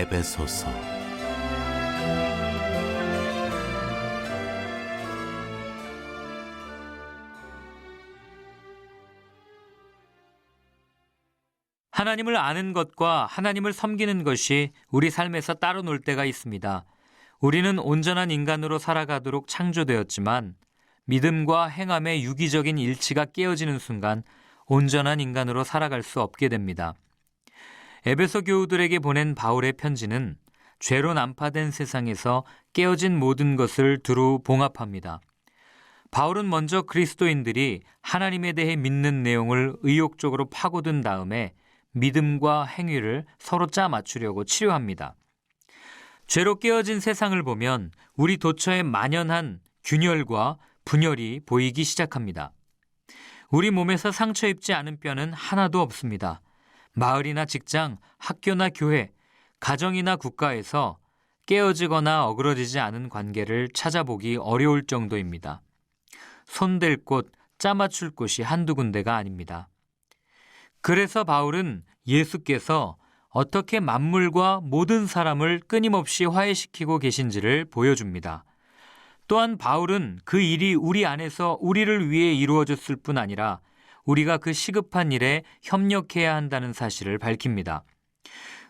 에베소서. 하나님을 아는 것과 하나님을 섬기는 것이 우리 삶에서 따로 놀 때가 있습니다. 우리는 온전한 인간으로 살아가도록 창조되었지만 믿음과 행함의 유기적인 일치가 깨어지는 순간 온전한 인간으로 살아갈 수 없게 됩니다. 에베소 교우들에게 보낸 바울의 편지는 죄로 난파된 세상에서 깨어진 모든 것을 두루 봉합합니다. 바울은 먼저 그리스도인들이 하나님에 대해 믿는 내용을 의욕적으로 파고든 다음에 믿음과 행위를 서로 짜 맞추려고 치료합니다. 죄로 깨어진 세상을 보면 우리 도처에 만연한 균열과 분열이 보이기 시작합니다. 우리 몸에서 상처 입지 않은 뼈는 하나도 없습니다. 마을이나 직장, 학교나 교회, 가정이나 국가에서 깨어지거나 어그러지지 않은 관계를 찾아보기 어려울 정도입니다. 손댈 곳, 짜맞출 곳이 한두 군데가 아닙니다. 그래서 바울은 예수께서 어떻게 만물과 모든 사람을 끊임없이 화해시키고 계신지를 보여줍니다. 또한 바울은 그 일이 우리 안에서 우리를 위해 이루어졌을 뿐 아니라 우리가 그 시급한 일에 협력해야 한다는 사실을 밝힙니다.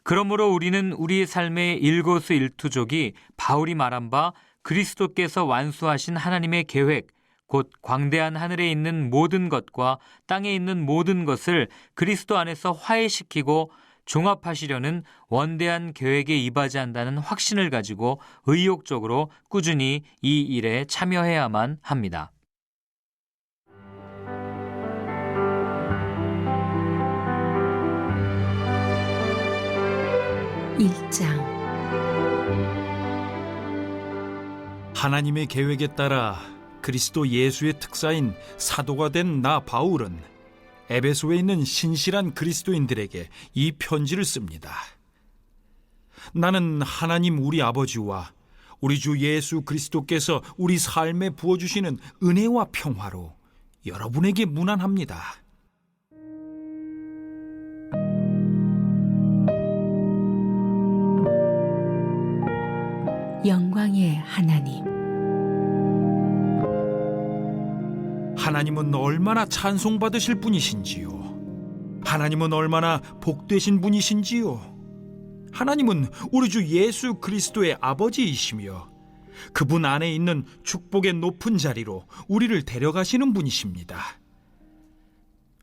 그러므로 우리는 우리의 삶의 일거수일투족이 바울이 말한 바 그리스도께서 완수하신 하나님의 계획, 곧 광대한 하늘에 있는 모든 것과 땅에 있는 모든 것을 그리스도 안에서 화해시키고 종합하시려는 원대한 계획에 이바지한다는 확신을 가지고 의욕적으로 꾸준히 이 일에 참여해야만 합니다. 일장 하나님의 계획에 따라 그리스도 예수의 특사인 사도가 된 나 바울은 에베소에 있는 신실한 그리스도인들에게 이 편지를 씁니다. 나는 하나님 우리 아버지와 우리 주 예수 그리스도께서 우리 삶에 부어주시는 은혜와 평화로 여러분에게 문안합니다. 영광의 하나님, 하나님은 얼마나 찬송받으실 분이신지요. 하나님은 얼마나 복되신 분이신지요. 하나님은 우리 주 예수 그리스도의 아버지이시며 그분 안에 있는 축복의 높은 자리로 우리를 데려가시는 분이십니다.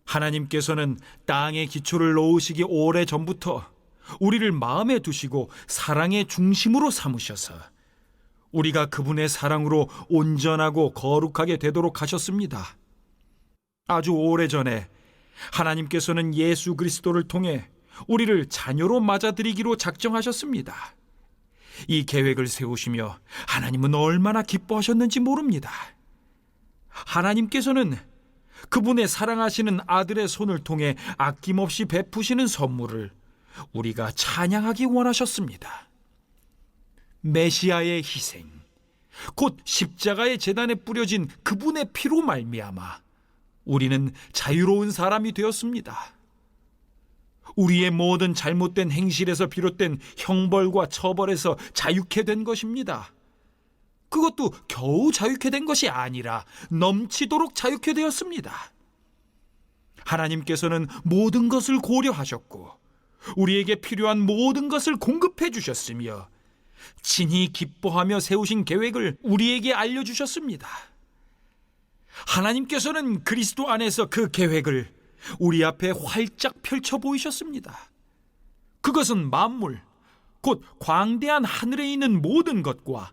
하나님께서는 땅의 기초를 놓으시기 오래전부터 우리를 마음에 두시고 사랑의 중심으로 삼으셔서 우리가 그분의 사랑으로 온전하고 거룩하게 되도록 하셨습니다. 아주 오래전에 하나님께서는 예수 그리스도를 통해 우리를 자녀로 맞아들이기로 작정하셨습니다. 이 계획을 세우시며 하나님은 얼마나 기뻐하셨는지 모릅니다. 하나님께서는 그분의 사랑하시는 아들의 손을 통해 아낌없이 베푸시는 선물을 우리가 찬양하기 원하셨습니다. 메시아의 희생, 곧 십자가의 제단에 뿌려진 그분의 피로 말미암아 우리는 자유로운 사람이 되었습니다. 우리의 모든 잘못된 행실에서 비롯된 형벌과 처벌에서 자유케 된 것입니다. 그것도 겨우 자유케 된 것이 아니라 넘치도록 자유케 되었습니다. 하나님께서는 모든 것을 고려하셨고 우리에게 필요한 모든 것을 공급해 주셨으며 친히 기뻐하며 세우신 계획을 우리에게 알려주셨습니다. 하나님께서는 그리스도 안에서 그 계획을 우리 앞에 활짝 펼쳐 보이셨습니다. 그것은 만물, 곧 광대한 하늘에 있는 모든 것과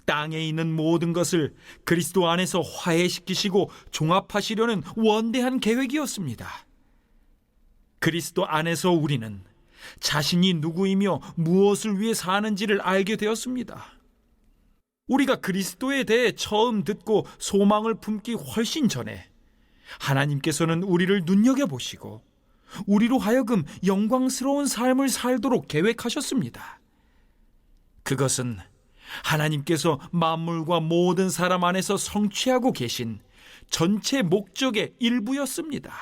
땅에 있는 모든 것을 그리스도 안에서 화해시키시고 종합하시려는 원대한 계획이었습니다. 그리스도 안에서 우리는 자신이 누구이며 무엇을 위해 사는지를 알게 되었습니다. 우리가 그리스도에 대해 처음 듣고 소망을 품기 훨씬 전에 하나님께서는 우리를 눈여겨보시고 우리로 하여금 영광스러운 삶을 살도록 계획하셨습니다. 그것은 하나님께서 만물과 모든 사람 안에서 성취하고 계신 전체 목적의 일부였습니다.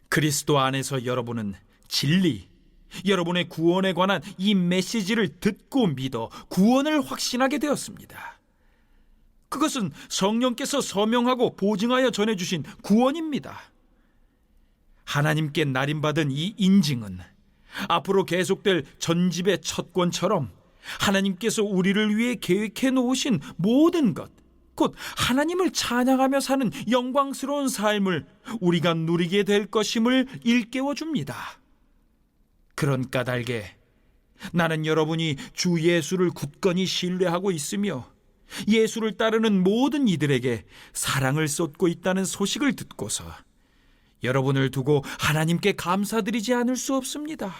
그리스도 안에서 여러분은 진리, 여러분의 구원에 관한 이 메시지를 듣고 믿어 구원을 확신하게 되었습니다. 그것은 성령께서 서명하고 보증하여 전해주신 구원입니다. 하나님께 날인받은 이 인증은 앞으로 계속될 전집의 첫 권처럼 하나님께서 우리를 위해 계획해 놓으신 모든 것, 곧 하나님을 찬양하며 사는 영광스러운 삶을 우리가 누리게 될 것임을 일깨워 줍니다. 그런 까닭에 나는 여러분이 주 예수를 굳건히 신뢰하고 있으며 예수를 따르는 모든 이들에게 사랑을 쏟고 있다는 소식을 듣고서 여러분을 두고 하나님께 감사드리지 않을 수 없습니다.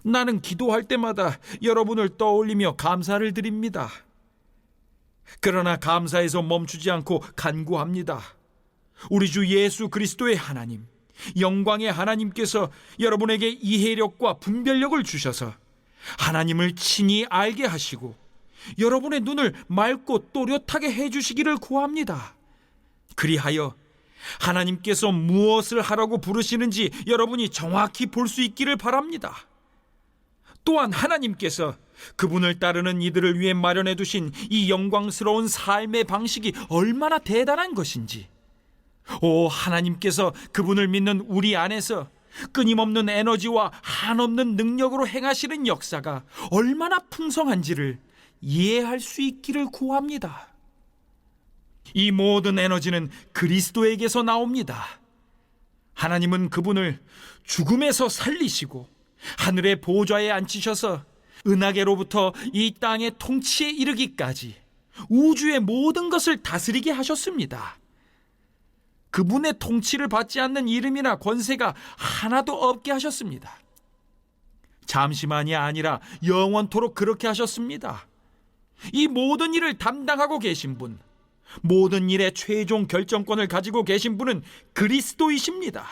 나는 기도할 때마다 여러분을 떠올리며 감사를 드립니다. 그러나 감사에서 멈추지 않고 간구합니다. 우리 주 예수 그리스도의 하나님, 영광의 하나님께서 여러분에게 이해력과 분별력을 주셔서 하나님을 친히 알게 하시고 여러분의 눈을 맑고 또렷하게 해주시기를 구합니다. 그리하여 하나님께서 무엇을 하라고 부르시는지 여러분이 정확히 볼 수 있기를 바랍니다. 또한 하나님께서 그분을 따르는 이들을 위해 마련해 두신 이 영광스러운 삶의 방식이 얼마나 대단한 것인지, 하나님께서 그분을 믿는 우리 안에서 끊임없는 에너지와 한없는 능력으로 행하시는 역사가 얼마나 풍성한지를 이해할 수 있기를 구합니다. 이 모든 에너지는 그리스도에게서 나옵니다. 하나님은 그분을 죽음에서 살리시고 하늘의 보좌에 앉히셔서 은하계로부터 이 땅의 통치에 이르기까지 우주의 모든 것을 다스리게 하셨습니다. 그분의 통치를 받지 않는 이름이나 권세가 하나도 없게 하셨습니다. 잠시만이 아니라 영원토록 그렇게 하셨습니다. 이 모든 일을 담당하고 계신 분, 모든 일의 최종 결정권을 가지고 계신 분은 그리스도이십니다.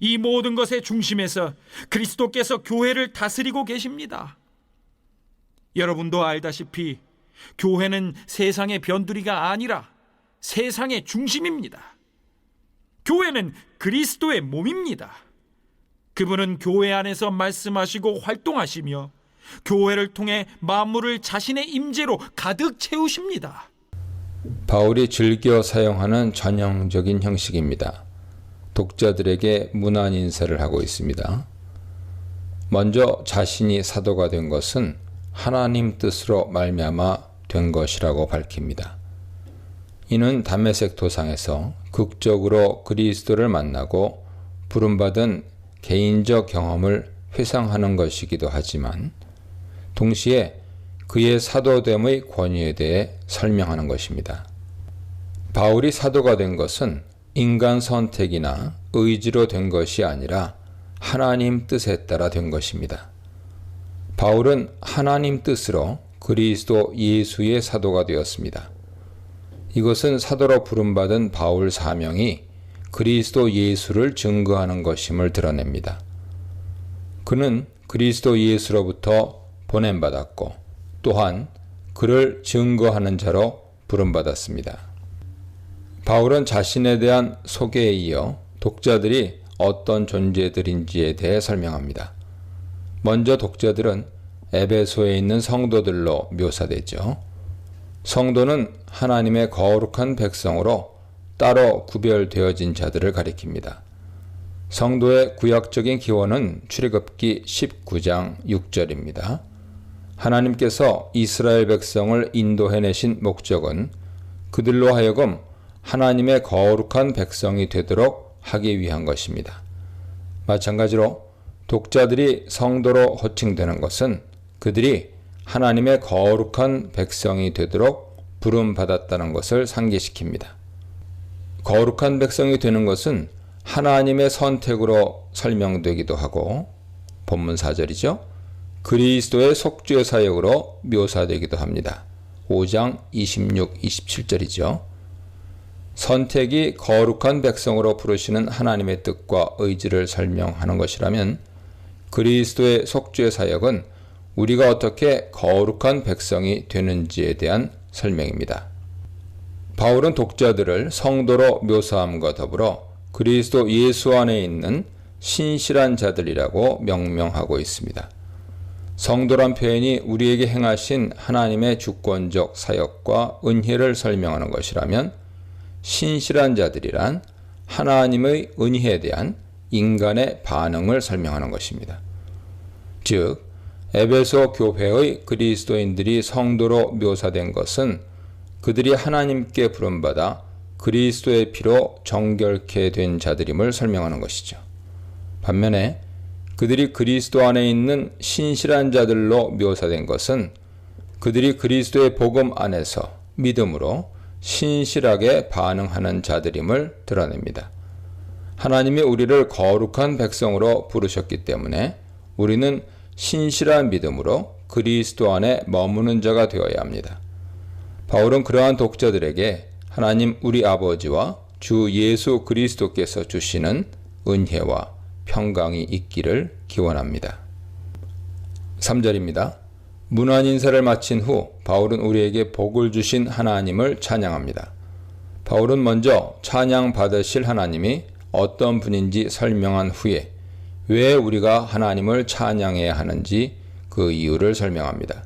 이 모든 것의 중심에서 그리스도께서 교회를 다스리고 계십니다. 여러분도 알다시피 교회는 세상의 변두리가 아니라 세상의 중심입니다. 교회는 그리스도의 몸입니다. 그분은 교회 안에서 말씀하시고 활동하시며 교회를 통해 만물을 자신의 임재로 가득 채우십니다. 바울이 즐겨 사용하는 전형적인 형식입니다. 독자들에게 문안 인사를 하고 있습니다. 먼저 자신이 사도가 된 것은 하나님 뜻으로 말미암아 된 것이라고 밝힙니다. 이는 다메섹 도상에서 극적으로 그리스도를 만나고 부름받은 개인적 경험을 회상하는 것이기도 하지만 동시에 그의 사도됨의 권위에 대해 설명하는 것입니다. 바울이 사도가 된 것은 인간 선택이나 의지로 된 것이 아니라 하나님 뜻에 따라 된 것입니다. 바울은 하나님 뜻으로 그리스도 예수의 사도가 되었습니다. 이것은 사도로 부름받은 바울 사명이 그리스도 예수를 증거하는 것임을 드러냅니다. 그는 그리스도 예수로부터 보냄받았고 또한 그를 증거하는 자로 부름받았습니다. 바울은 자신에 대한 소개에 이어 독자들이 어떤 존재들인지에 대해 설명합니다. 먼저 독자들은 에베소에 있는 성도들로 묘사되죠. 성도는 하나님의 거룩한 백성으로 따로 구별되어진 자들을 가리킵니다. 성도의 구약적인 기원은 출애굽기 19장 6절입니다. 하나님께서 이스라엘 백성을 인도해내신 목적은 그들로 하여금 하나님의 거룩한 백성이 되도록 하기 위한 것입니다. 마찬가지로 독자들이 성도로 호칭되는 것은 그들이 하나님의 거룩한 백성이 되도록 부름받았다는 것을 상기시킵니다. 거룩한 백성이 되는 것은 하나님의 선택으로 설명되기도 하고 본문 4절이죠. 그리스도의 속죄 사역으로 묘사되기도 합니다. 5장 26, 27절이죠. 선택이 거룩한 백성으로 부르시는 하나님의 뜻과 의지를 설명하는 것이라면 그리스도의 속죄 사역은 우리가 어떻게 거룩한 백성이 되는지에 대한 설명입니다. 바울은 독자들을 성도로 묘사함과 더불어 그리스도 예수 안에 있는 신실한 자들이라고 명명하고 있습니다. 성도란 표현이 우리에게 행하신 하나님의 주권적 사역과 은혜를 설명하는 것이라면 신실한 자들이란 하나님의 은혜에 대한 인간의 반응을 설명하는 것입니다. 즉, 에베소 교회의 그리스도인들이 성도로 묘사된 것은 그들이 하나님께 부름받아 그리스도의 피로 정결케 된 자들임을 설명하는 것이죠. 반면에 그들이 그리스도 안에 있는 신실한 자들로 묘사된 것은 그들이 그리스도의 복음 안에서 믿음으로 신실하게 반응하는 자들임을 드러냅니다. 하나님이 우리를 거룩한 백성으로 부르셨기 때문에 우리는 신실한 믿음으로 그리스도 안에 머무는 자가 되어야 합니다. 바울은 그러한 독자들에게 하나님 우리 아버지와 주 예수 그리스도께서 주시는 은혜와 평강이 있기를 기원합니다. 3절입니다. 문안 인사를 마친 후 바울은 우리에게 복을 주신 하나님을 찬양합니다. 바울은 먼저 찬양 받으실 하나님이 어떤 분인지 설명한 후에 왜 우리가 하나님을 찬양해야 하는지 그 이유를 설명합니다.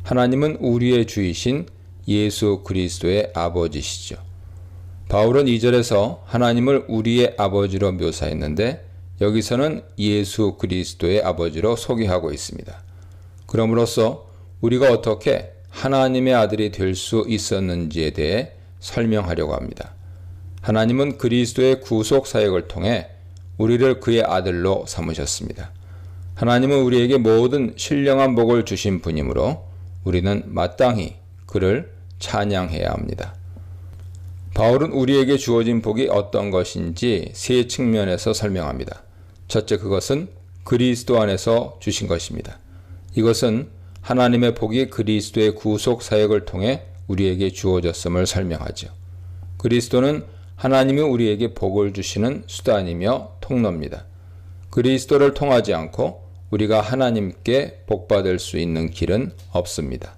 하나님은 우리의 주이신 예수 그리스도의 아버지시죠. 바울은 2절에서 하나님을 우리의 아버지로 묘사했는데 여기서는 예수 그리스도의 아버지로 소개하고 있습니다. 그럼으로써 우리가 어떻게 하나님의 아들이 될 수 있었는지에 대해 설명하려고 합니다. 하나님은 그리스도의 구속 사역을 통해 우리를 그의 아들로 삼으셨습니다. 하나님은 우리에게 모든 신령한 복을 주신 분이므로 우리는 마땅히 그를 찬양해야 합니다. 바울은 우리에게 주어진 복이 어떤 것인지 세 측면에서 설명합니다. 첫째, 그것은 그리스도 안에서 주신 것입니다. 이것은 하나님의 복이 그리스도의 구속 사역을 통해 우리에게 주어졌음을 설명하죠. 그리스도는 하나님이 우리에게 복을 주시는 수단이며 통로입니다. 그리스도를 통하지 않고 우리가 하나님께 복받을 수 있는 길은 없습니다.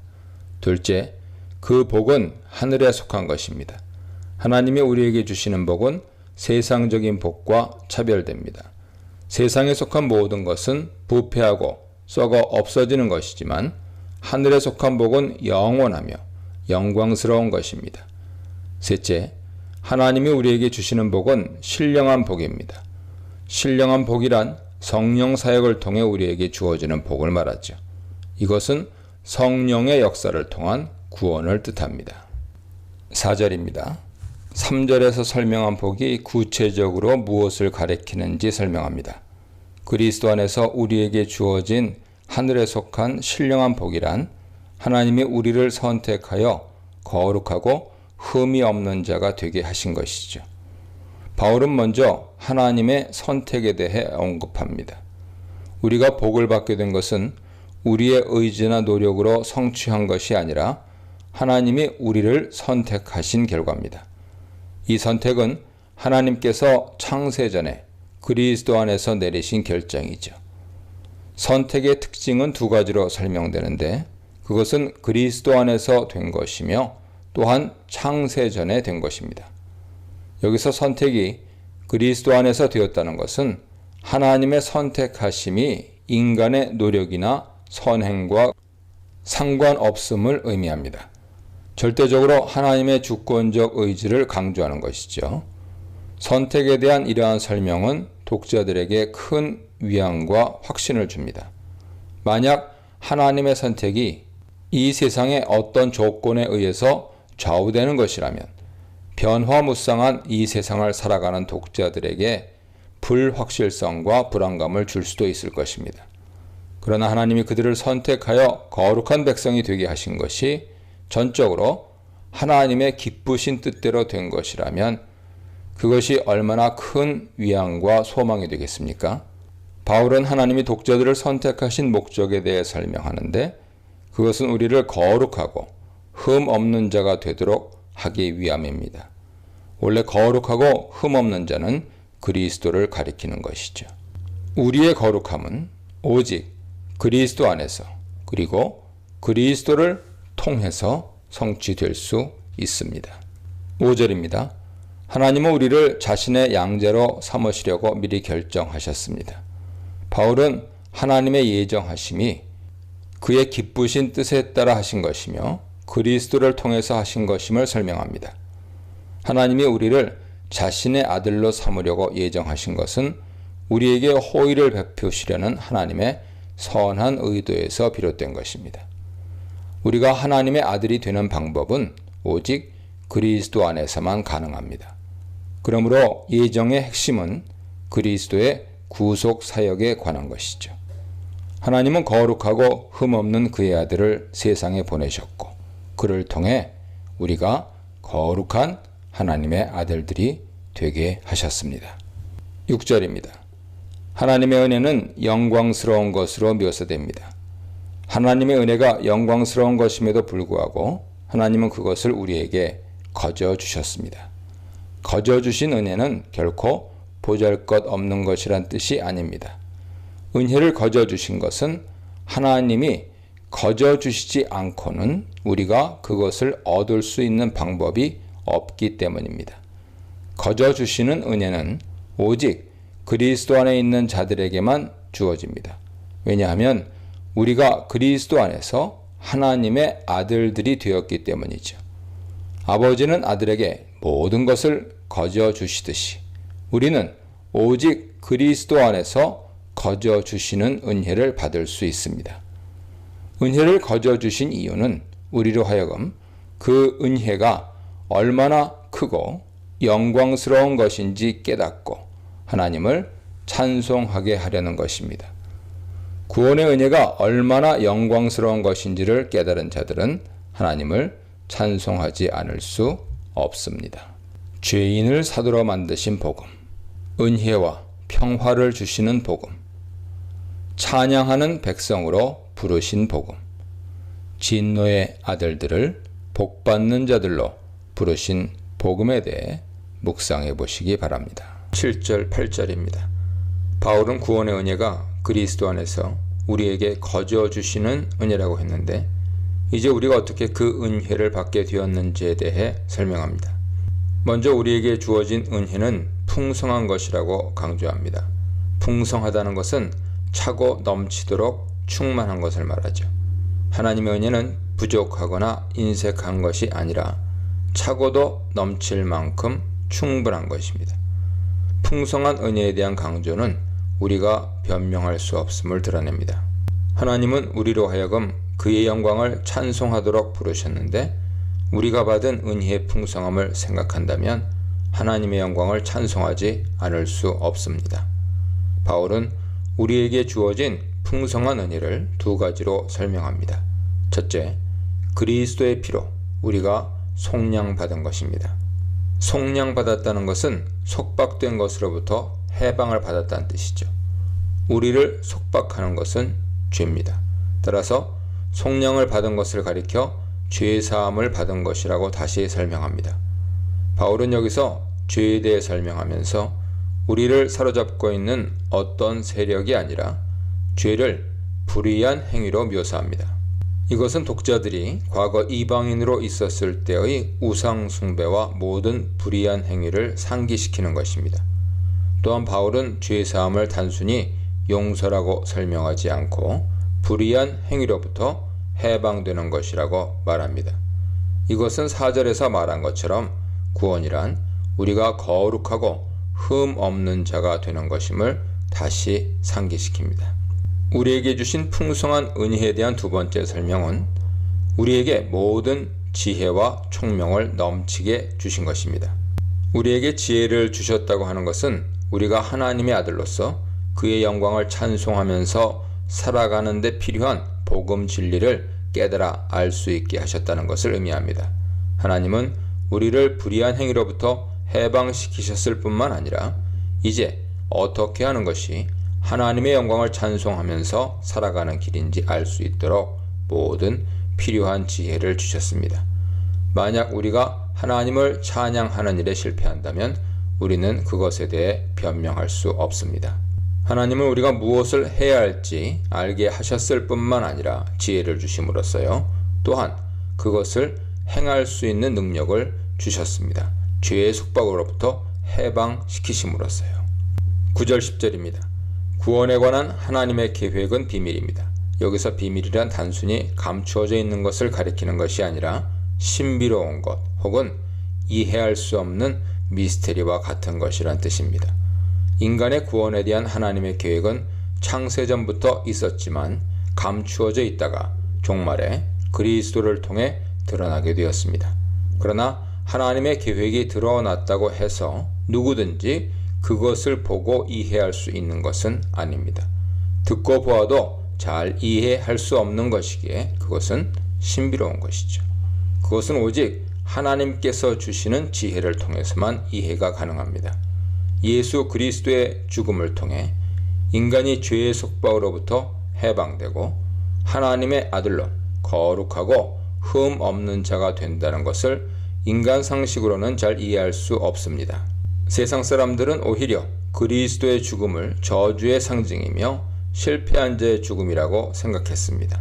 둘째, 그 복은 하늘에 속한 것입니다. 하나님이 우리에게 주시는 복은 세상적인 복과 차별됩니다. 세상에 속한 모든 것은 부패하고 썩어 없어지는 것이지만 하늘에 속한 복은 영원하며 영광스러운 것입니다. 셋째, 하나님이 우리에게 주시는 복은 신령한 복입니다. 신령한 복이란 성령 사역을 통해 우리에게 주어지는 복을 말하죠. 이것은 성령의 역사를 통한 구원을 뜻합니다. 4절입니다. 3절에서 설명한 복이 구체적으로 무엇을 가리키는지 설명합니다. 그리스도 안에서 우리에게 주어진 하늘에 속한 신령한 복이란 하나님이 우리를 선택하여 거룩하고 흠이 없는 자가 되게 하신 것이죠. 바울은 먼저 하나님의 선택에 대해 언급합니다. 우리가 복을 받게 된 것은 우리의 의지나 노력으로 성취한 것이 아니라 하나님이 우리를 선택하신 결과입니다. 이 선택은 하나님께서 창세전에 그리스도 안에서 내리신 결정이죠. 선택의 특징은 두 가지로 설명되는데 그것은 그리스도 안에서 된 것이며 또한 창세전에 된 것입니다. 여기서 선택이 그리스도 안에서 되었다는 것은 하나님의 선택하심이 인간의 노력이나 선행과 상관없음을 의미합니다. 절대적으로 하나님의 주권적 의지를 강조하는 것이죠. 선택에 대한 이러한 설명은 독자들에게 큰 위안과 확신을 줍니다. 만약 하나님의 선택이 이 세상의 어떤 조건에 의해서 좌우되는 것이라면 변화무쌍한 이 세상을 살아가는 독자들에게 불확실성과 불안감을 줄 수도 있을 것입니다. 그러나 하나님이 그들을 선택하여 거룩한 백성이 되게 하신 것이 전적으로 하나님의 기쁘신 뜻대로 된 것이라면 그것이 얼마나 큰 위안과 소망이 되겠습니까? 바울은 하나님이 독자들을 선택하신 목적에 대해 설명하는데 그것은 우리를 거룩하고 흠 없는 자가 되도록 하기 위함입니다. 원래 거룩하고 흠 없는 자는 그리스도를 가리키는 것이죠. 우리의 거룩함은 오직 그리스도 안에서 그리고 그리스도를 통해서 성취될 수 있습니다. 5절입니다. 하나님은 우리를 자신의 양자로 삼으시려고 미리 결정하셨습니다. 바울은 하나님의 예정하심이 그의 기쁘신 뜻에 따라 하신 것이며 그리스도를 통해서 하신 것임을 설명합니다. 하나님이 우리를 자신의 아들로 삼으려고 예정하신 것은 우리에게 호의를 베푸시려는 하나님의 선한 의도에서 비롯된 것입니다. 우리가 하나님의 아들이 되는 방법은 오직 그리스도 안에서만 가능합니다. 그러므로 예정의 핵심은 그리스도의 구속 사역에 관한 것이죠. 하나님은 거룩하고 흠없는 그의 아들을 세상에 보내셨고 그를 통해 우리가 거룩한 하나님의 아들들이 되게 하셨습니다. 6절입니다. 하나님의 은혜는 영광스러운 것으로 묘사됩니다. 하나님의 은혜가 영광스러운 것임에도 불구하고 하나님은 그것을 우리에게 거저 주셨습니다. 거저 주신 은혜는 결코 보잘것없는 것이란 뜻이 아닙니다. 은혜를 거저 주신 것은 하나님이 거저 주시지 않고는 우리가 그것을 얻을 수 있는 방법이 없기 때문입니다. 거저 주시는 은혜는 오직 그리스도 안에 있는 자들에게만 주어집니다. 왜냐하면 우리가 그리스도 안에서 하나님의 아들들이 되었기 때문이죠. 아버지는 아들에게 모든 것을 거저 주시듯이 우리는 오직 그리스도 안에서 거저 주시는 은혜를 받을 수 있습니다. 은혜를 거저 주신 이유는 우리로 하여금 그 은혜가 얼마나 크고 영광스러운 것인지 깨닫고 하나님을 찬송하게 하려는 것입니다. 구원의 은혜가 얼마나 영광스러운 것인지를 깨달은 자들은 하나님을 찬송하지 않을 수 없습니다. 죄인을 사도로 만드신 복음, 은혜와 평화를 주시는 복음, 찬양하는 백성으로 부르신 복음, 진노의 아들들을 복받는 자들로 부르신 복음에 대해 묵상해 보시기 바랍니다. 7절, 8절입니다. 바울은 구원의 은혜가 그리스도 안에서 우리에게 거저 주시는 은혜라고 했는데 이제 우리가 어떻게 그 은혜를 받게 되었는지에 대해 설명합니다. 먼저 우리에게 주어진 은혜는 풍성한 것이라고 강조합니다. 풍성하다는 것은 차고 넘치도록 충만한 것을 말하죠. 하나님의 은혜는 부족하거나 인색한 것이 아니라 차고도 넘칠 만큼 충분한 것입니다. 풍성한 은혜에 대한 강조는 우리가 변명할 수 없음을 드러냅니다. 하나님은 우리로 하여금 그의 영광을 찬송하도록 부르셨는데 우리가 받은 은혜의 풍성함을 생각한다면 하나님의 영광을 찬송하지 않을 수 없습니다. 바울은 우리에게 주어진 풍성한 은혜를 두 가지로 설명합니다. 첫째, 그리스도의 피로 우리가 속량받은 것입니다. 속량받았다는 것은 속박된 것으로부터 해방을 받았다는 뜻이죠. 우리를 속박하는 것은 죄입니다. 따라서 속량을 받은 것을 가리켜 죄사함을 받은 것이라고 다시 설명합니다. 바울은 여기서 죄에 대해 설명하면서 우리를 사로잡고 있는 어떤 세력이 아니라 죄를 불의한 행위로 묘사합니다. 이것은 독자들이 과거 이방인으로 있었을 때의 우상 숭배와 모든 불의한 행위를 상기시키는 것입니다. 또한 바울은 죄사함을 단순히 용서라고 설명하지 않고 불의한 행위로부터 해방되는 것이라고 말합니다. 이것은 4절에서 말한 것처럼 구원이란 우리가 거룩하고 흠 없는 자가 되는 것임을 다시 상기시킵니다. 우리에게 주신 풍성한 은혜에 대한 두 번째 설명은 우리에게 모든 지혜와 총명을 넘치게 주신 것입니다. 우리에게 지혜를 주셨다고 하는 것은 우리가 하나님의 아들로서 그의 영광을 찬송하면서 살아가는 데 필요한 복음 진리를 깨달아 알 수 있게 하셨다는 것을 의미합니다. 하나님은 우리를 불의한 행위로부터 해방시키셨을 뿐만 아니라 이제 어떻게 하는 것이 하나님의 영광을 찬송하면서 살아가는 길인지 알 수 있도록 모든 필요한 지혜를 주셨습니다. 만약 우리가 하나님을 찬양하는 일에 실패한다면 우리는 그것에 대해 변명할 수 없습니다. 하나님은 우리가 무엇을 해야 할지 알게 하셨을 뿐만 아니라 지혜를 주심으로써요. 또한 그것을 행할 수 있는 능력을 주셨습니다. 죄의 속박으로부터 해방시키심으로써요. 9절 10절입니다. 구원에 관한 하나님의 계획은 비밀입니다. 여기서 비밀이란 단순히 감추어져 있는 것을 가리키는 것이 아니라 신비로운 것 혹은 이해할 수 없는 미스테리와 같은 것이란 뜻입니다. 인간의 구원에 대한 하나님의 계획은 창세전부터 있었지만 감추어져 있다가 종말에 그리스도를 통해 드러나게 되었습니다. 그러나 하나님의 계획이 드러났다고 해서 누구든지 그것을 보고 이해할 수 있는 것은 아닙니다. 듣고 보아도 잘 이해할 수 없는 것이기에 그것은 신비로운 것이죠. 그것은 오직 하나님께서 주시는 지혜를 통해서만 이해가 가능합니다. 예수 그리스도의 죽음을 통해 인간이 죄의 속박으로부터 해방되고 하나님의 아들로 거룩하고 흠 없는 자가 된다는 것을 인간 상식으로는 잘 이해할 수 없습니다. 세상 사람들은 오히려 그리스도의 죽음을 저주의 상징이며 실패한 자의 죽음이라고 생각했습니다.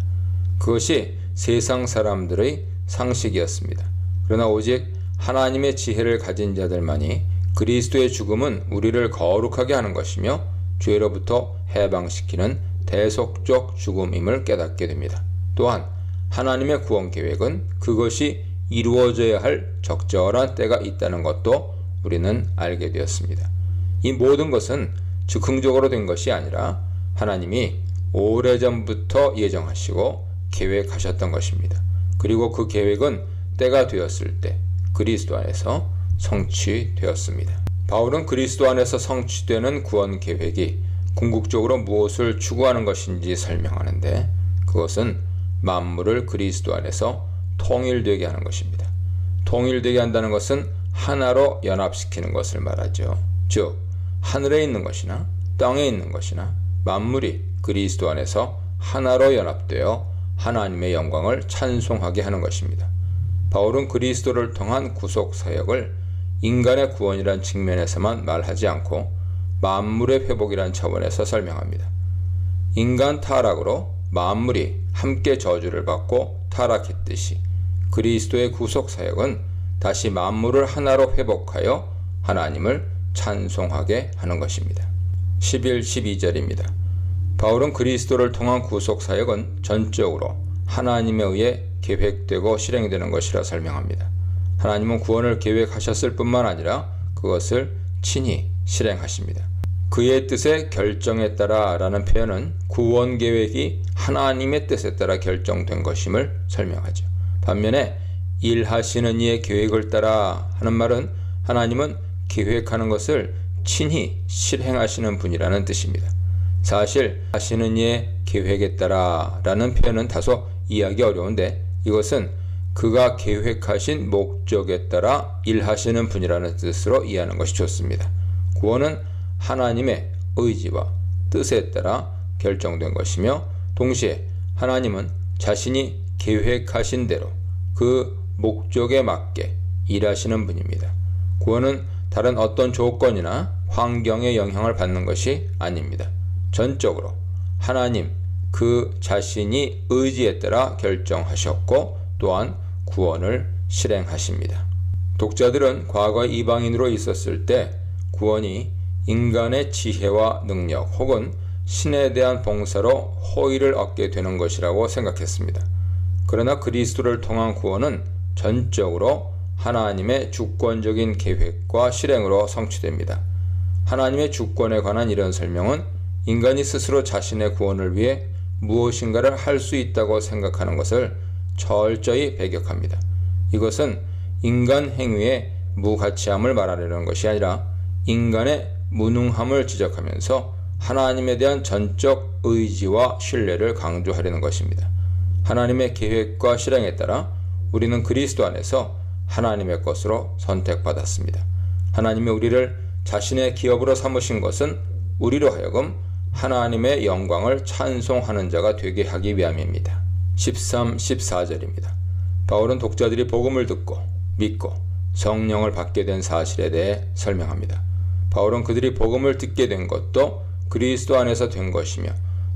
그것이 세상 사람들의 상식이었습니다. 그러나 오직 하나님의 지혜를 가진 자들만이 그리스도의 죽음은 우리를 거룩하게 하는 것이며 죄로부터 해방시키는 대속적 죽음임을 깨닫게 됩니다. 또한 하나님의 구원 계획은 그것이 이루어져야 할 적절한 때가 있다는 것도 우리는 알게 되었습니다. 이 모든 것은 즉흥적으로 된 것이 아니라 하나님이 오래전부터 예정하시고 계획하셨던 것입니다. 그리고 그 계획은 때가 되었을 때 그리스도 안에서 성취되었습니다. 바울은 그리스도 안에서 성취되는 구원 계획이 궁극적으로 무엇을 추구하는 것인지 설명하는데 그것은 만물을 그리스도 안에서 통일되게 하는 것입니다. 통일되게 한다는 것은 하나로 연합시키는 것을 말하죠. 즉 하늘에 있는 것이나 땅에 있는 것이나 만물이 그리스도 안에서 하나로 연합되어 하나님의 영광을 찬송하게 하는 것입니다. 바울은 그리스도를 통한 구속 사역을 인간의 구원이란 측면에서만 말하지 않고 만물의 회복이란 차원에서 설명합니다. 인간 타락으로 만물이 함께 저주를 받고 타락했듯이 그리스도의 구속 사역은 다시 만물을 하나로 회복하여 하나님을 찬송하게 하는 것입니다. 11, 12절입니다. 바울은 그리스도를 통한 구속 사역은 전적으로 하나님에 의해 계획되고 실행되는 것이라 설명합니다. 하나님은 구원을 계획하셨을 뿐만 아니라 그것을 친히 실행하십니다. 그의 뜻의 결정에 따라 라는 표현은 구원 계획이 하나님의 뜻에 따라 결정된 것임을 설명하죠. 반면에 일하시는 이의 계획을 따라 하는 말은 하나님은 계획하는 것을 친히 실행하시는 분이라는 뜻입니다. 사실 하시는 이의 계획에 따라 라는 표현은 다소 이해하기 어려운데 이것은 그가 계획하신 목적에 따라 일하시는 분이라는 뜻으로 이해하는 것이 좋습니다. 구원은 하나님의 의지와 뜻에 따라 결정된 것이며 동시에 하나님은 자신이 계획하신 대로 그 목적에 맞게 일하시는 분입니다. 구원은 다른 어떤 조건이나 환경의 영향을 받는 것이 아닙니다. 전적으로 하나님 그 자신이 의지에 따라 결정하셨고 또한 구원을 실행하십니다. 독자들은 과거 이방인으로 있었을 때 구원이 인간의 지혜와 능력 혹은 신에 대한 봉사로 호의를 얻게 되는 것이라고 생각했습니다. 그러나 그리스도를 통한 구원은 전적으로 하나님의 주권적인 계획과 실행으로 성취됩니다. 하나님의 주권에 관한 이런 설명은 인간이 스스로 자신의 구원을 위해 무엇인가를 할 수 있다고 생각하는 것을 철저히 배격합니다. 이것은 인간 행위의 무가치함을 말하려는 것이 아니라 인간의 무능함을 지적하면서 하나님에 대한 전적 의지와 신뢰를 강조하려는 것입니다. 하나님의 계획과 실행에 따라 우리는 그리스도 안에서 하나님의 것으로 선택받았습니다. 하나님이 우리를 자신의 기업으로 삼으신 것은 우리로 하여금 하나님의 영광을 찬송하는 자가 되게 하기 위함입니다. 13, 14절입니다. 바울은 독자들이 복음을 듣고 믿고 성령을 받게 된 사실에 대해 설명합니다. 바울은 그들이 복음을 듣게 된 것도 그리스도 안에서 된 것이며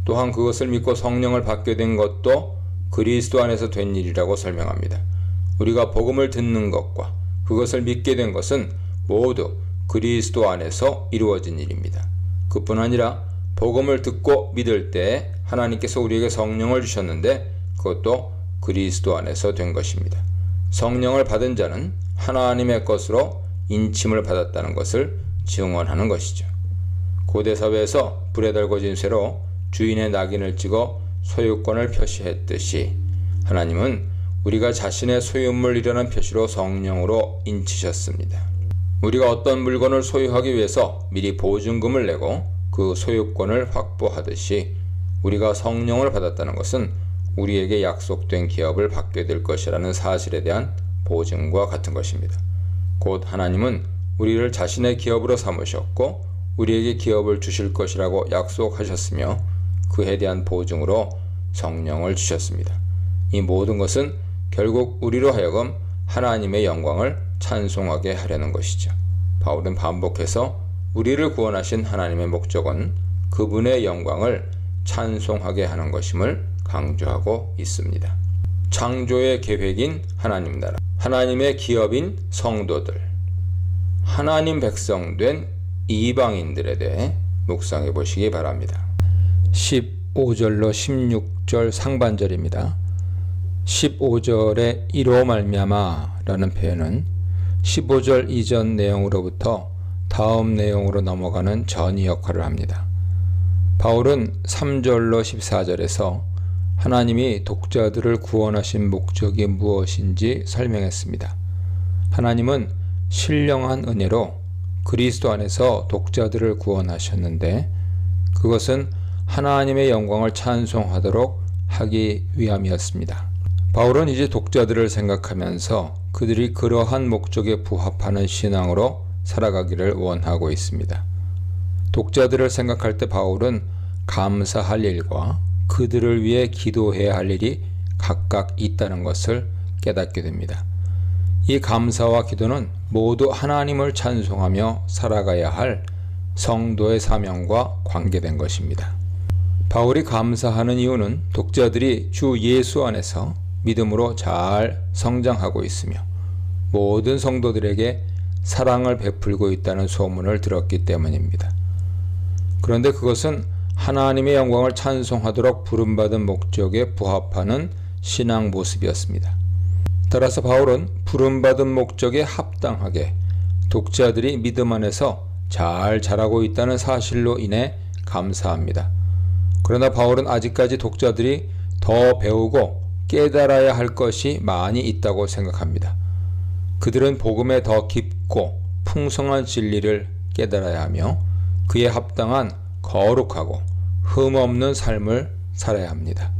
또한 그것을 믿고 성령을 받게 된 것도 그리스도 안에서 된 일이라고 설명합니다. 우리가 복음을 듣는 것과 그것을 믿게 된 것은 모두 그리스도 안에서 이루어진 일입니다. 그뿐 아니라 복음을 듣고 믿을 때 하나님께서 우리에게 성령을 주셨는데 그것도 그리스도 안에서 된 것입니다. 성령을 받은 자는 하나님의 것으로 인침을 받았다는 것을 증언하는 것이죠. 고대 사회에서 불에 달궈진 쇠로 주인의 낙인을 찍어 소유권을 표시했듯이 하나님은 우리가 자신의 소유물을 일어난 표시로 성령으로 인치셨습니다. 우리가 어떤 물건을 소유하기 위해서 미리 보증금을 내고 그 소유권을 확보하듯이 우리가 성령을 받았다는 것은 우리에게 약속된 기업을 받게 될 것이라는 사실에 대한 보증과 같은 것입니다. 곧 하나님은 우리를 자신의 기업으로 삼으셨고 우리에게 기업을 주실 것이라고 약속하셨으며 그에 대한 보증으로 성령을 주셨습니다. 이 모든 것은 결국 우리로 하여금 하나님의 영광을 찬송하게 하려는 것이죠. 바울은 반복해서 우리를 구원하신 하나님의 목적은 그분의 영광을 찬송하게 하는 것임을 강조하고 있습니다. 창조의 계획인 하나님 나라, 하나님의 기업인 성도들, 하나님 백성 된 이방인들에 대해 묵상해 보시기 바랍니다. 15절로 16절 상반절입니다. 15절의 이로 말미암아 라는 표현은 15절 이전 내용으로부터 다음 내용으로 넘어가는 전이 역할을 합니다. 바울은 3절로 14절에서 하나님이 독자들을 구원하신 목적이 무엇인지 설명했습니다. 하나님은 신령한 은혜로 그리스도 안에서 독자들을 구원하셨는데 그것은 하나님의 영광을 찬송하도록 하기 위함이었습니다. 바울은 이제 독자들을 생각하면서 그들이 그러한 목적에 부합하는 신앙으로 살아가기를 원하고 있습니다. 독자들을 생각할 때 바울은 감사할 일과 그들을 위해 기도해야 할 일이 각각 있다는 것을 깨닫게 됩니다. 이 감사와 기도는 모두 하나님을 찬송하며 살아가야 할 성도의 사명과 관계된 것입니다. 바울이 감사하는 이유는 독자들이 주 예수 안에서 믿음으로 잘 성장하고 있으며 모든 성도들에게 사랑을 베풀고 있다는 소문을 들었기 때문입니다. 그런데 그것은 하나님의 영광을 찬송하도록 부름받은 목적에 부합하는 신앙 모습이었습니다. 따라서 바울은 부름받은 목적에 합당하게 독자들이 믿음 안에서 잘 자라고 있다는 사실로 인해 감사합니다. 그러나 바울은 아직까지 독자들이 더 배우고 깨달아야 할 것이 많이 있다고 생각합니다. 그들은 복음에 더 깊고 풍성한 진리를 깨달아야 하며 그에 합당한 거룩하고 흠없는 삶을 살아야 합니다.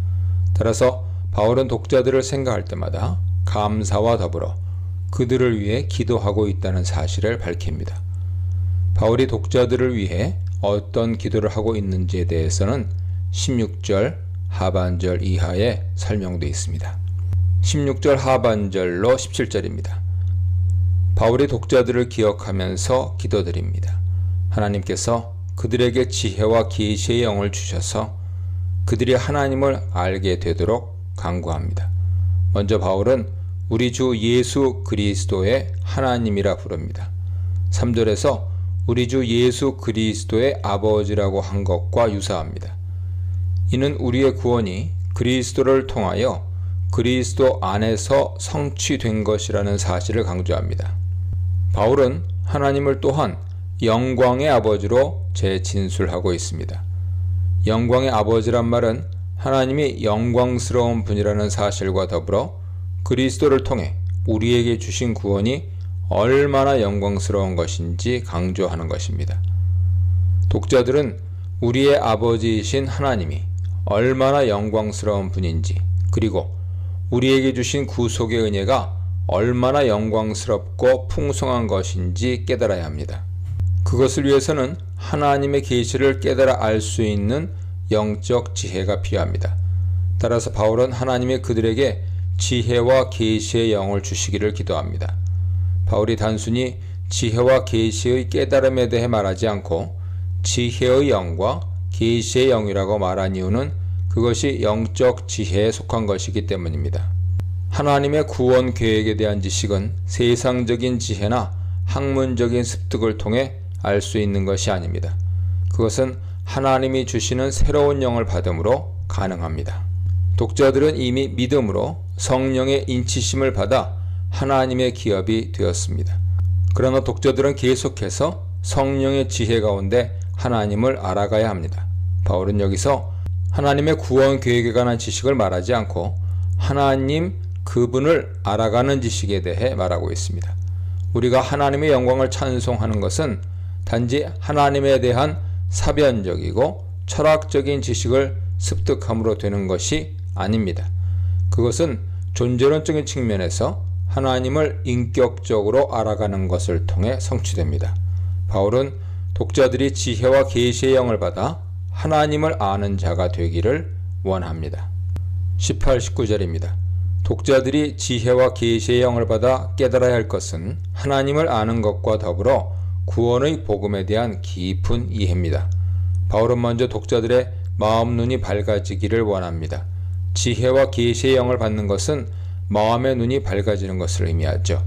따라서 바울은 독자들을 생각할 때마다 감사와 더불어 그들을 위해 기도하고 있다는 사실을 밝힙니다. 바울이 독자들을 위해 어떤 기도를 하고 있는지에 대해서는 16절 하반절 이하에 설명되어 있습니다. 16절 하반절로 17절입니다. 바울이 독자들을 기억하면서 기도드립니다. 하나님께서 그들에게 지혜와 계시의 영을 주셔서 그들이 하나님을 알게 되도록 간구합니다. 먼저 바울은 우리 주 예수 그리스도의 하나님이라 부릅니다. 3절에서 우리 주 예수 그리스도의 아버지라고 한 것과 유사합니다. 이는 우리의 구원이 그리스도를 통하여 그리스도 안에서 성취된 것이라는 사실을 강조합니다. 바울은 하나님을 또한 영광의 아버지로 재진술하고 있습니다. 영광의 아버지란 말은 하나님이 영광스러운 분이라는 사실과 더불어 그리스도를 통해 우리에게 주신 구원이 얼마나 영광스러운 것인지 강조하는 것입니다. 독자들은 우리의 아버지이신 하나님이 얼마나 영광스러운 분인지 그리고 우리에게 주신 구속의 은혜가 얼마나 영광스럽고 풍성한 것인지 깨달아야 합니다. 그것을 위해서는 하나님의 계시를 깨달아 알 수 있는 영적 지혜가 필요합니다. 따라서 바울은 하나님이 그들에게 지혜와 계시의 영을 주시기를 기도합니다. 바울이 단순히 지혜와 계시의 깨달음에 대해 말하지 않고 지혜의 영과 계시의 영이라고 말한 이유는 그것이 영적 지혜에 속한 것이기 때문입니다. 하나님의 구원 계획에 대한 지식은 세상적인 지혜나 학문적인 습득을 통해 알 수 있는 것이 아닙니다. 그것은 하나님이 주시는 새로운 영을 받음으로 가능합니다. 독자들은 이미 믿음으로 성령의 인치심을 받아 하나님의 기업이 되었습니다. 그러나 독자들은 계속해서 성령의 지혜 가운데 하나님을 알아가야 합니다. 바울은 여기서 하나님의 구원 계획에 관한 지식을 말하지 않고 하나님 그분을 알아가는 지식에 대해 말하고 있습니다. 우리가 하나님의 영광을 찬송하는 것은 단지 하나님에 대한 사변적이고 철학적인 지식을 습득함으로 되는 것이 아닙니다. 그것은 존재론적인 측면에서 하나님을 인격적으로 알아가는 것을 통해 성취됩니다. 바울은 독자들이 지혜와 계시의 영을 받아 하나님을 아는 자가 되기를 원합니다. 18, 19절입니다. 독자들이 지혜와 계시의 영을 받아 깨달아야 할 것은 하나님을 아는 것과 더불어 구원의 복음에 대한 깊은 이해입니다. 바울은 먼저 독자들의 마음 눈이 밝아지기를 원합니다. 지혜와 계시의 영을 받는 것은 마음의 눈이 밝아지는 것을 의미하죠.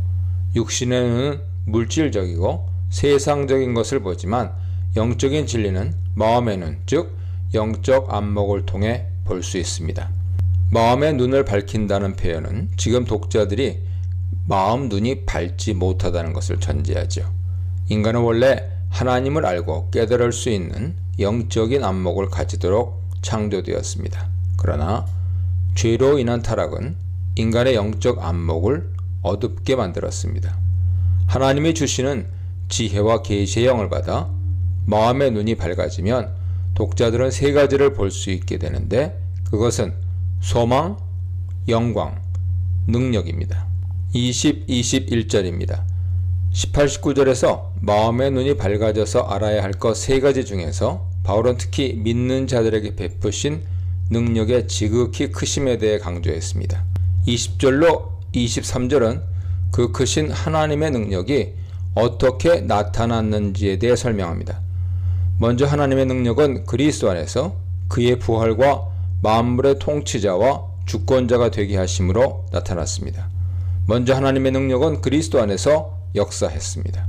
육신의 눈은 물질적이고 세상적인 것을 보지만 영적인 진리는 마음의 눈, 즉 영적 안목을 통해 볼 수 있습니다. 마음의 눈을 밝힌다는 표현은 지금 독자들이 마음 눈이 밝지 못하다는 것을 전제하죠. 인간은 원래 하나님을 알고 깨달을 수 있는 영적인 안목을 가지도록 창조되었습니다. 그러나 죄로 인한 타락은 인간의 영적 안목을 어둡게 만들었습니다. 하나님이 주시는 지혜와 계시의 영을 받아 마음의 눈이 밝아지면 독자들은 세 가지를 볼 수 있게 되는데 그것은 소망, 영광, 능력입니다. 20, 21절입니다. 18, 19절에서 마음의 눈이 밝아져서 알아야 할 것 세 가지 중에서 바울은 특히 믿는 자들에게 베푸신 능력의 지극히 크심에 대해 강조했습니다. 20절로 23절은 그 크신 하나님의 능력이 어떻게 나타났는지에 대해 설명합니다. 먼저 하나님의 능력은 그리스도 안에서 그의 부활과 만물의 통치자와 주권자가 되게 하심으로 나타났습니다. 먼저 하나님의 능력은 그리스도 안에서 역사했습니다.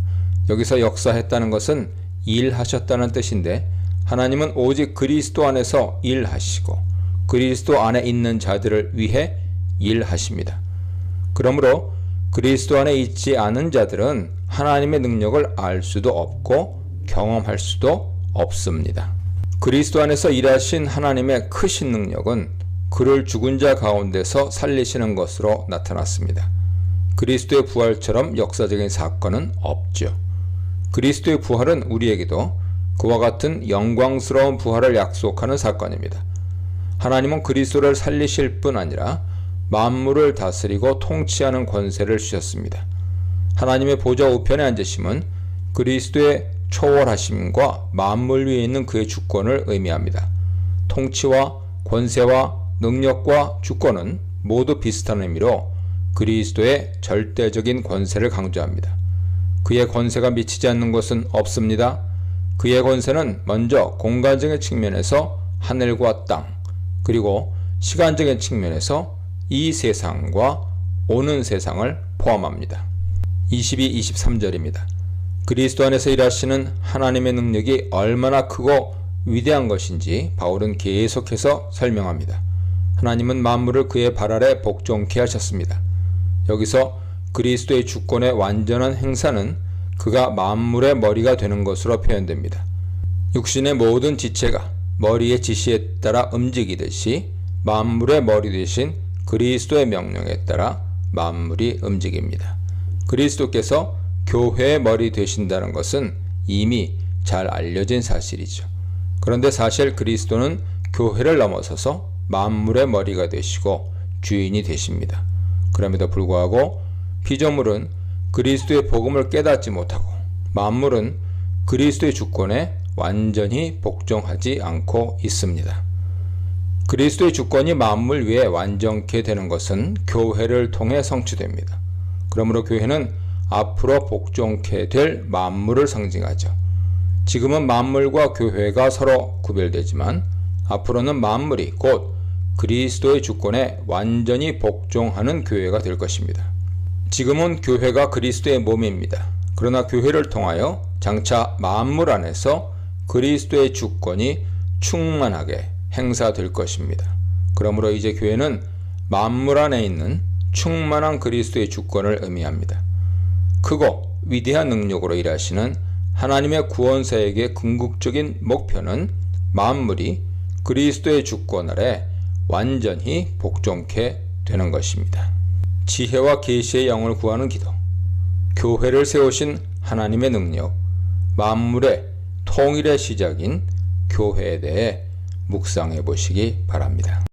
여기서 역사했다는 것은 일하셨다는 뜻인데 하나님은 오직 그리스도 안에서 일하시고 그리스도 안에 있는 자들을 위해 일하십니다. 그러므로 그리스도 안에 있지 않은 자들은 하나님의 능력을 알 수도 없고 경험할 수도 없습니다. 그리스도 안에서 일하신 하나님의 크신 능력은 그를 죽은 자 가운데서 살리시는 것으로 나타났습니다. 그리스도의 부활처럼 역사적인 사건은 없죠. 그리스도의 부활은 우리에게도 그와 같은 영광스러운 부활을 약속하는 사건입니다. 하나님은 그리스도를 살리실 뿐 아니라 만물을 다스리고 통치하는 권세를 주셨습니다. 하나님의 보좌 우편에 앉으심은 그리스도의 초월하심과 만물 위에 있는 그의 주권을 의미합니다. 통치와 권세와 능력과 주권은 모두 비슷한 의미로 그리스도의 절대적인 권세를 강조합니다. 그의 권세가 미치지 않는 것은 없습니다. 그의 권세는 먼저 공간적인 측면에서 하늘과 땅, 그리고 시간적인 측면에서 이 세상과 오는 세상을 포함합니다. 22, 23절입니다. 그리스도 안에서 일하시는 하나님의 능력이 얼마나 크고 위대한 것인지 바울은 계속해서 설명합니다. 하나님은 만물을 그의 발 아래 복종케 하셨습니다. 여기서 그리스도의 주권의 완전한 행사는 그가 만물의 머리가 되는 것으로 표현됩니다. 육신의 모든 지체가 머리의 지시에 따라 움직이듯이 만물의 머리 되신 그리스도의 명령에 따라 만물이 움직입니다. 그리스도께서 교회의 머리 되신다는 것은 이미 잘 알려진 사실이죠. 그런데 사실 그리스도는 교회를 넘어서서 만물의 머리가 되시고 주인이 되십니다. 그럼에도 불구하고 피조물은 그리스도의 복음을 깨닫지 못하고 만물은 그리스도의 주권에 완전히 복종하지 않고 있습니다. 그리스도의 주권이 만물 위에 완전케 되는 것은 교회를 통해 성취됩니다. 그러므로 교회는 앞으로 복종케 될 만물을 상징하죠. 지금은 만물과 교회가 서로 구별되지만 앞으로는 만물이 곧 그리스도의 주권에 완전히 복종하는 교회가 될 것입니다. 지금은 교회가 그리스도의 몸입니다. 그러나 교회를 통하여 장차 만물 안에서 그리스도의 주권이 충만하게 행사될 것입니다. 그러므로 이제 교회는 만물 안에 있는 충만한 그리스도의 주권을 의미합니다. 크고 위대한 능력으로 일하시는 하나님의 구원사역의 궁극적인 목표는 만물이 그리스도의 주권 아래 완전히 복종케 되는 것입니다. 지혜와 계시의 영을 구하는 기도, 교회를 세우신 하나님의 능력, 만물의 통일의 시작인 교회에 대해 묵상해 보시기 바랍니다.